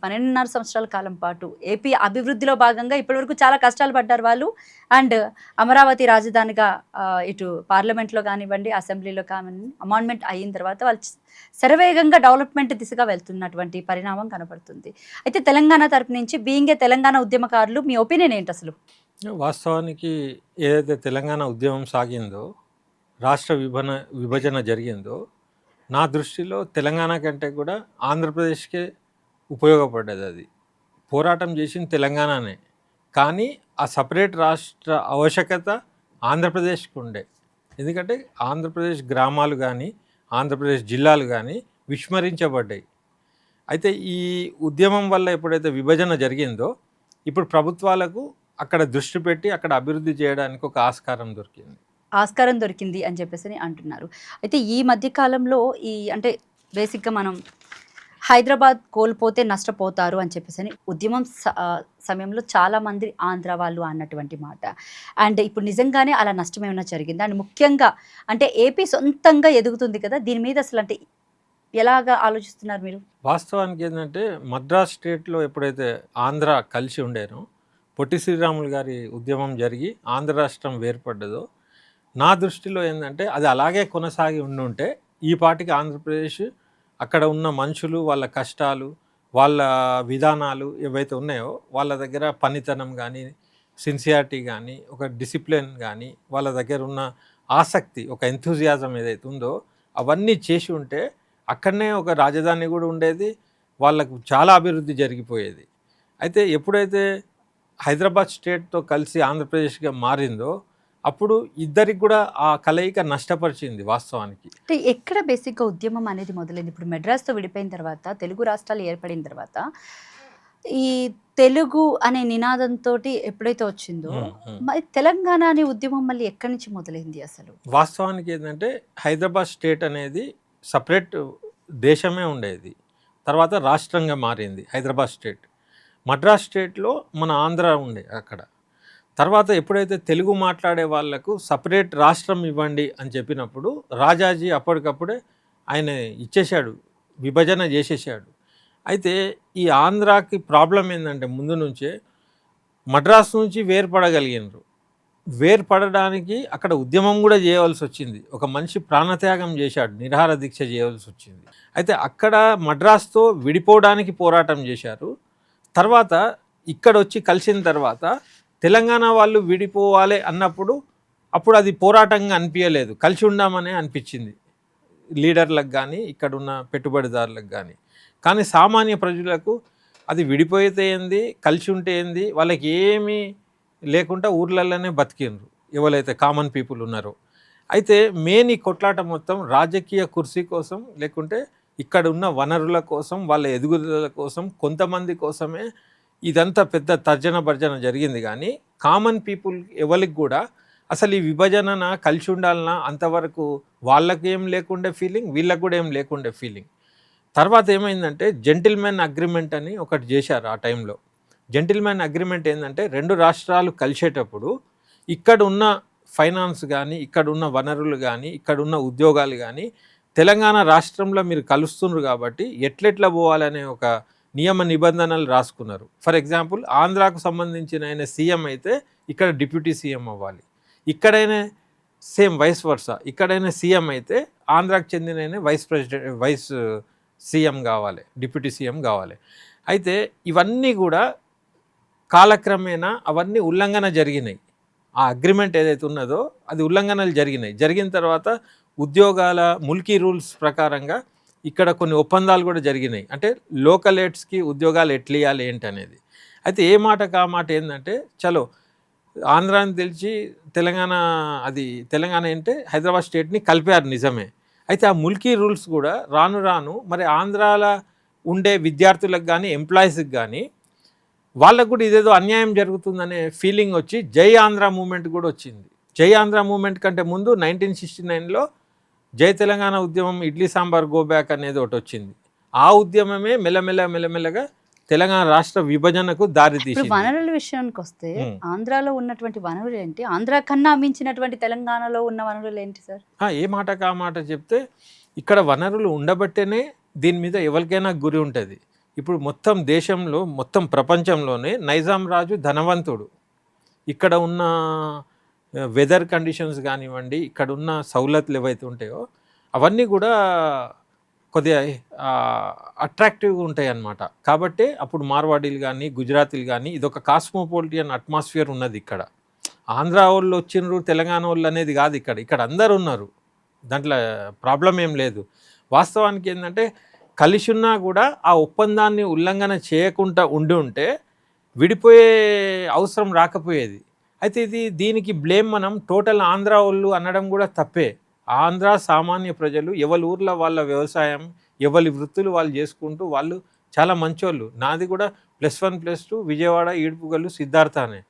పన్నెండున్నర సంవత్సరాల కాలం పాటు ఏపీ అభివృద్ధిలో భాగంగా ఇప్పటివరకు చాలా కష్టాలు పడ్డారు వాళ్ళు. అండ్ అమరావతి రాజధానిగా ఇటు పార్లమెంట్లో కానివ్వండి, అసెంబ్లీలో కానివ్వండి అమాండ్మెంట్ అయిన తర్వాత వాళ్ళు శరవేగంగా డెవలప్మెంట్ దిశగా వెళ్తున్నటువంటి పరిణామం కనబడుతుంది. అయితే తెలంగాణ తరపు నుంచి బీయింగ్ ఏ తెలంగాణ ఉద్యమకారులు మీ ఒపీనియన్ ఏంటి అసలు? వాస్తవానికి ఏదైతే తెలంగాణ ఉద్యమం సాగిందో, రాష్ట్ర విభజన జరిగిందో, నా దృష్టిలో తెలంగాణ కంటే కూడా ఆంధ్రప్రదేశ్కే ఉపయోగపడ్డది. అది పోరాటం చేసింది తెలంగాణనే, కానీ ఆ సపరేట్ రాష్ట్ర ఆవశ్యకత ఆంధ్రప్రదేశ్కి ఉండే. ఎందుకంటే ఆంధ్రప్రదేశ్ గ్రామాలు కానీ ఆంధ్రప్రదేశ్ జిల్లాలు కానీ విస్మరించబడ్డాయి. అయితే ఈ ఉద్యమం వల్ల ఎప్పుడైతే విభజన జరిగిందో, ఇప్పుడు ప్రభుత్వాలకు అక్కడ దృష్టి పెట్టి అక్కడ అభివృద్ధి చేయడానికి ఒక ఆస్కారం దొరికింది అని చెప్పేసి అంటున్నారు. అయితే ఈ మధ్య కాలంలో అంటే బేసిక్గా మనం హైదరాబాద్ కోల్పోతే నష్టపోతారు అని చెప్పేసి ఉద్యమం సమయంలో చాలామంది ఆంధ్ర వాళ్ళు అన్నటువంటి మాట. అండ్ ఇప్పుడు నిజంగానే అలా నష్టం ఏమైనా జరిగింది? అండ్ ముఖ్యంగా అంటే ఏపీ సొంతంగా ఎదుగుతుంది కదా, దీని మీద అసలు అంటే ఎలాగా ఆలోచిస్తున్నారు మీరు? వాస్తవానికి ఏంటంటే మద్రాస్ స్టేట్లో ఎప్పుడైతే ఆంధ్ర కలిసి ఉండేనో, పొట్టి శ్రీరాములు గారి ఉద్యమం జరిగి ఆంధ్ర రాష్ట్రం వేర్పడ్డదో, నా దృష్టిలో ఏంటంటే అది అలాగే కొనసాగి ఉండుంటే ఈ పాటికి ఆంధ్రప్రదేశ్ అక్కడ ఉన్న మనుషులు, వాళ్ళ కష్టాలు, వాళ్ళ విధానాలు ఏవైతే ఉన్నాయో, వాళ్ళ దగ్గర పనితనం కానీ, సిన్సియారిటీ కానీ, ఒక డిసిప్లిన్ కానీ, వాళ్ళ దగ్గర ఉన్న ఆసక్తి, ఒక ఎంథూజియాజం ఏదైతే ఉందో అవన్నీ చేసి ఉంటే అక్కడనే ఒక రాజధాని కూడా ఉండేది, వాళ్ళకు చాలా అభివృద్ధి జరిగిపోయేది. అయితే ఎప్పుడైతే హైదరాబాద్ స్టేట్తో కలిసి ఆంధ్రప్రదేశ్గా మారిందో అప్పుడు ఇద్దరికి కూడా ఆ కలయిక నష్టపరిచింది వాస్తవానికి. అంటే ఎక్కడ బేసిక్గా ఉద్యమం అనేది మొదలైంది? ఇప్పుడు మెడ్రాస్తో విడిపోయిన తర్వాత, తెలుగు రాష్ట్రాలు ఏర్పడిన తర్వాత ఈ తెలుగు అనే నినాదంతో ఎప్పుడైతే వచ్చిందో, మరి తెలంగాణ అనే ఉద్యమం మళ్ళీ ఎక్కడి నుంచి మొదలైంది అసలు? వాస్తవానికి ఏంటంటే హైదరాబాద్ స్టేట్ అనేది సపరేట్ దేశమే ఉండేది, తర్వాత రాష్ట్రంగా మారింది హైదరాబాద్ స్టేట్. మద్రాస్ స్టేట్లో మన ఆంధ్ర ఉండే అక్కడ. తర్వాత ఎప్పుడైతే తెలుగు మాట్లాడే వాళ్లకు సపరేట్ రాష్ట్రం ఇవ్వండి అని చెప్పినప్పుడు రాజాజీ అప్పటికప్పుడే ఆయన ఇచ్చేశాడు, విభజన చేసేసాడు. అయితే ఈ ఆంధ్రాకి ప్రాబ్లం ఏంటంటే ముందు నుంచే మద్రాసు నుంచి వేర్పడగలిగినారు. వేర్పడడానికి అక్కడ ఉద్యమం కూడా చేయవలసి వచ్చింది. ఒక మనిషి ప్రాణత్యాగం చేశాడు, నిరాహార దీక్ష చేయవలసి వచ్చింది. అయితే అక్కడ మద్రాసుతో విడిపోవడానికి పోరాటం చేశారు. తర్వాత ఇక్కడ వచ్చి కలిసిన తర్వాత తెలంగాణ వాళ్ళు విడిపోవాలి అన్నప్పుడు అప్పుడు అది పోరాటంగా అనిపించలేదు, కలిసి ఉండామనే అనిపించింది లీడర్లకు కానీ ఇక్కడున్న పెట్టుబడిదారులకు కానీ. కానీ సామాన్య ప్రజలకు అది విడిపోయితే ఏంది, కలిసి ఉంటే ఏంది, వాళ్ళకి ఏమీ లేకుండా ఊర్లలోనే బతికిండ్రు ఎవరైతే కామన్ పీపుల్ ఉన్నారో. అయితే మెయిన్ ఈ కొట్లాట మొత్తం రాజకీయ కుర్సీ కోసం, లేకుంటే ఇక్కడ ఉన్న వనరుల కోసం, వాళ్ళ ఎదుగుదల కోసం, కొంతమంది కోసమే ఇదంతా పెద్ద తర్జన భర్జన జరిగింది. కానీ కామన్ పీపుల్ ఎవరికి కూడా అసలు ఈ విభజన కలిసి ఉండాలన్నా అంతవరకు వాళ్ళకేం లేకుండే ఫీలింగ్, వీళ్ళకు కూడా ఏం లేకుండే ఫీలింగ్. తర్వాత ఏమైందంటే జెంటిల్మెన్ అగ్రిమెంట్ అని ఒకటి చేశారు ఆ టైంలో. జెంటిల్మెన్ అగ్రిమెంట్ ఏంటంటే రెండు రాష్ట్రాలు కలిసేటప్పుడు ఇక్కడ ఉన్న ఫైనాన్స్ కానీ, ఇక్కడ ఉన్న వనరులు కానీ, ఇక్కడ ఉన్న ఉద్యోగాలు కానీ తెలంగాణ రాష్ట్రంలో మీరు కలుస్తున్నారు కాబట్టి ఎట్లెట్లా పోవాలనే ఒక నియమ నిబంధనలు రాసుకున్నారు. ఫర్ ఎగ్జాంపుల్ ఆంధ్రాకు సంబంధించిన ఆయన సీఎం అయితే ఇక్కడ డిప్యూటీ సీఎం అవ్వాలి, ఇక్కడైనా సేమ్ వైస్ వర్సా, ఇక్కడైనా సీఎం అయితే ఆంధ్రాకు చెందిన వైస్ సీఎం కావాలి, డిప్యూటీ సీఎం కావాలి. అయితే ఇవన్నీ కూడా కాలక్రమేణా అవన్నీ ఉల్లంఘన జరిగినాయి. ఆ అగ్రిమెంట్ ఏదైతే ఉన్నదో అది ఉల్లంఘనలు జరిగినాయి. జరిగిన తర్వాత ఉద్యోగాల ముల్కీ రూల్స్ ప్రకారంగా ఇక్కడ కొన్ని ఒప్పందాలు కూడా జరిగినాయి. అంటే లోకల్ ఎయిడ్స్కి ఉద్యోగాలు ఎట్లియాలి ఏంటి అనేది. అయితే ఏ మాట కా మాట ఏంటంటే చలో ఆంధ్రాని తెలిసి తెలంగాణ అంటే హైదరాబాద్ స్టేట్ని కలిపారు నిజమే. అయితే ఆ ముల్కీ రూల్స్ కూడా రాను రాను మరి ఆంధ్రాలో ఉండే విద్యార్థులకు కానీ ఎంప్లాయీస్కి కానీ వాళ్ళకు కూడా ఇదేదో అన్యాయం జరుగుతుందనే ఫీలింగ్ వచ్చి జై ఆంధ్ర మూమెంట్ కూడా వచ్చింది. జై ఆంధ్ర మూమెంట్ కంటే ముందు 1969లో జై తెలంగాణ ఉద్యమం, ఇడ్లీ సాంబార్ గో బ్యాక్ అనేది ఒకటి వచ్చింది. ఆ ఉద్యమమే మెల్లమెల్లగా తెలంగాణ రాష్ట్ర విభజనకు దారి ఇప్పుడు తీసింది. వనరుల విషయానికి వస్తే ఆంధ్రాలో ఉన్నటువంటి వనరులు ఏంటి, ఆంధ్ర కన్నా మించినటువంటి తెలంగాణలో ఉన్న వనరులు ఏంటి సార్? ఏ మాటకు ఆ మాట చెప్తే ఇక్కడ వనరులు ఉండబట్టేనే దీని మీద ఎవరికైనా గురి ఉంటుంది. ఇప్పుడు మొత్తం దేశంలో మొత్తం ప్రపంచంలోనే నైజాం రాజు ధనవంతుడు. ఇక్కడ ఉన్న వెదర్ కండిషన్స్ కానివ్వండి, ఇక్కడ ఉన్న సౌలతులు ఏవైతే ఉంటాయో అవన్నీ కూడా కొద్దిగా అట్రాక్టివ్గా ఉంటాయి అన్నమాట. కాబట్టి అప్పుడు మార్వాడీలు కానీ గుజరాతీలు కానీ ఇదొక కాస్మోపాలిటియన్ అట్మాస్ఫియర్ ఉన్నది ఇక్కడ. ఆంధ్ర వాళ్ళు వచ్చిండ్రు తెలంగాణ వాళ్ళు అనేది కాదు, ఇక్కడ అందరు ఉన్నారు, దాంట్లో ప్రాబ్లం ఏం లేదు. వాస్తవానికి ఏంటంటే కలిసి ఉన్నా కూడా ఆ ఒప్పందాన్ని ఉల్లంఘన చేయకుండా ఉంటే విడిపోయే అవసరం రాకపోయేది. అయితే దీనికి బ్లేమ్ మనం టోటల్ ఆంధ్ర వాళ్ళు అనడం కూడా తప్పే. ఆంధ్ర సామాన్య ప్రజలు ఎవరి ఊర్లో వాళ్ళ వ్యవసాయం, ఎవరి వృత్తులు వాళ్ళు చేసుకుంటూ వాళ్ళు చాలా మంచోళ్ళు. నాది కూడా +1 +2 విజయవాడ ఈడుపుగల్లు సిద్ధార్థనే.